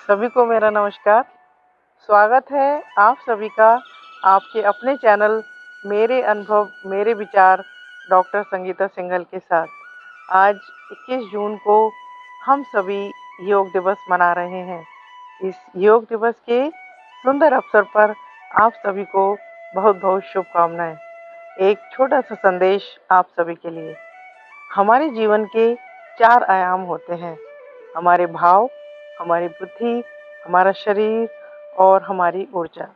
सभी को मेरा नमस्कार। स्वागत है आप सभी का आपके अपने चैनल मेरे अनुभव मेरे विचार डॉक्टर संगीता सिंघल के साथ। आज 21 जून को हम सभी योग दिवस मना रहे हैं। इस योग दिवस के सुंदर अवसर पर आप सभी को बहुत बहुत शुभकामनाएं। एक छोटा सा संदेश आप सभी के लिए। हमारे जीवन के 4 आयाम होते हैं: हमारे भाव, हमारी बुद्धि, हमारा शरीर और हमारी ऊर्जा।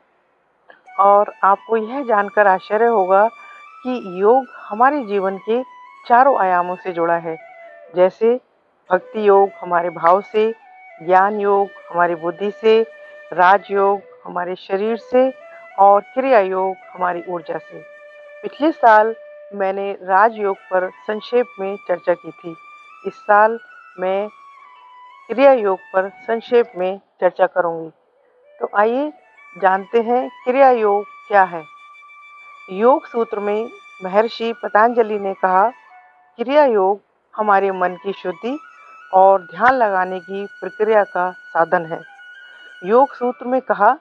और आपको यह जानकर आश्चर्य होगा कि योग हमारे जीवन के चारों आयामों से जुड़ा है। जैसे भक्ति योग हमारे भाव से, ज्ञान योग हमारी बुद्धि से, राजयोग हमारे शरीर से और क्रिया योग हमारी ऊर्जा से। पिछले साल मैंने राजयोग पर संक्षेप में चर्चा की थी। इस साल मैं क्रिया योग पर संक्षेप में चर्चा करूंगी। तो आइए जानते हैं क्रिया योग क्या है। योग सूत्र में महर्षि पतंजलि ने कहा, क्रिया योग हमारे मन की शुद्धि और ध्यान लगाने की प्रक्रिया का साधन है। योग सूत्र में कहा,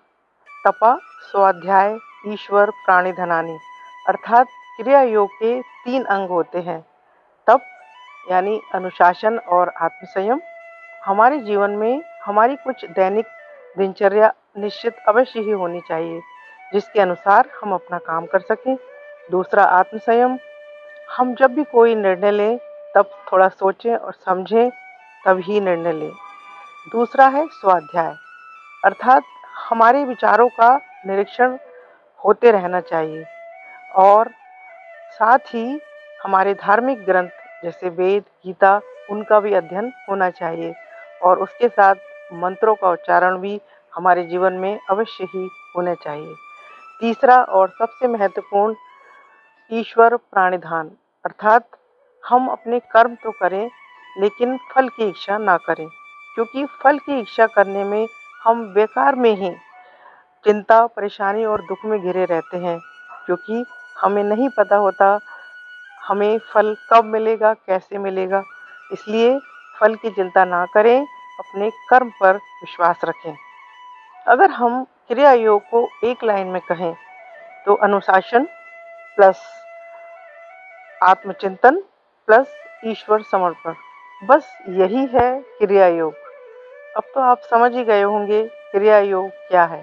तपा स्वाध्याय ईश्वर प्राणिधनानि, अर्थात क्रिया योग के 3 अंग होते हैं। तप यानी अनुशासन और आत्मसंयम। हमारे जीवन में हमारी कुछ दैनिक दिनचर्या निश्चित अवश्य ही होनी चाहिए, जिसके अनुसार हम अपना काम कर सकें। दूसरा आत्मसंयम, हम जब भी कोई निर्णय लें तब थोड़ा सोचें और समझें, तब ही निर्णय लें। दूसरा है स्वाध्याय, अर्थात हमारे विचारों का निरीक्षण होते रहना चाहिए और साथ ही हमारे धार्मिक ग्रंथ जैसे वेद, गीता, उनका भी अध्ययन होना चाहिए और उसके साथ मंत्रों का उच्चारण भी हमारे जीवन में अवश्य ही होना चाहिए। तीसरा और सबसे महत्वपूर्ण, ईश्वर प्राणिधान, अर्थात हम अपने कर्म तो करें लेकिन फल की इच्छा ना करें, क्योंकि फल की इच्छा करने में हम बेकार में ही चिंता, परेशानी और दुख में घिरे रहते हैं, क्योंकि हमें नहीं पता होता हमें फल कब मिलेगा, कैसे मिलेगा। इसलिए फल की चिंता ना करें, अपने कर्म पर विश्वास रखें। अगर हम क्रिया योग को एक लाइन में कहें तो अनुशासन प्लस आत्मचिंतन प्लस ईश्वर समर्पण, बस यही है क्रिया योग। अब तो आप समझ ही गए होंगे क्रिया योग क्या है।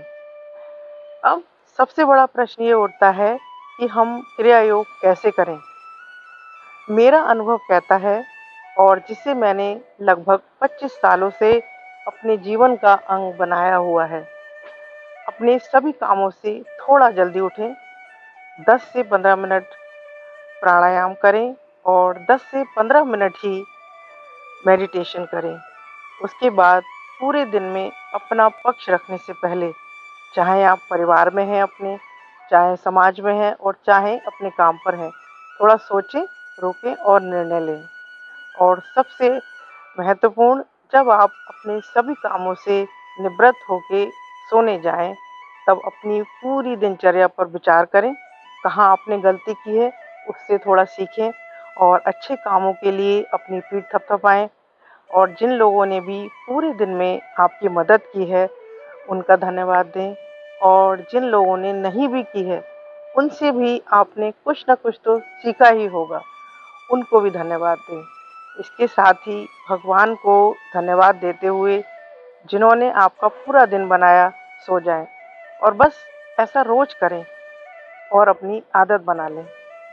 अब सबसे बड़ा प्रश्न ये उठता है कि हम क्रिया योग कैसे करें। मेरा अनुभव कहता है, और जिसे मैंने लगभग 25 सालों से अपने जीवन का अंग बनाया हुआ है, अपने सभी कामों से थोड़ा जल्दी उठें, 10 से 15 मिनट प्राणायाम करें और 10 से 15 मिनट ही मेडिटेशन करें। उसके बाद पूरे दिन में अपना पक्ष रखने से पहले, चाहे आप परिवार में हैं अपने, चाहे समाज में हैं और चाहे अपने काम पर हैं, थोड़ा सोचें, रोकें और निर्णय लें। और सबसे महत्वपूर्ण, जब आप अपने सभी कामों से निवृत्त होके सोने जाएं, तब अपनी पूरी दिनचर्या पर विचार करें, कहाँ आपने गलती की है उससे थोड़ा सीखें और अच्छे कामों के लिए अपनी पीठ थपथपाएं। और जिन लोगों ने भी पूरे दिन में आपकी मदद की है उनका धन्यवाद दें, और जिन लोगों ने नहीं भी की है उनसे भी आपने कुछ ना कुछ तो सीखा ही होगा, उनको भी धन्यवाद दें। इसके साथ ही भगवान को धन्यवाद देते हुए, जिन्होंने आपका पूरा दिन बनाया, सो जाएं। और बस ऐसा रोज करें और अपनी आदत बना लें।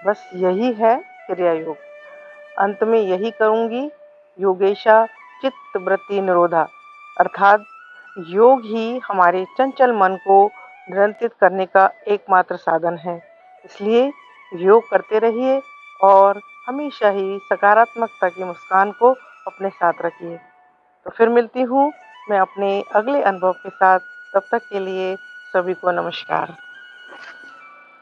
बस यही है क्रिया योग। अंत में यही करूंगी, योगेशा चित्त वृत्ति निरोधा, अर्थात योग ही हमारे चंचल मन को नियंत्रित करने का एकमात्र साधन है। इसलिए योग करते रहिए और हमेशा ही सकारात्मकता की मुस्कान को अपने साथ रखिए। तो फिर मिलती हूँ मैं अपने अगले अनुभव के साथ। तब तक के लिए सभी को नमस्कार।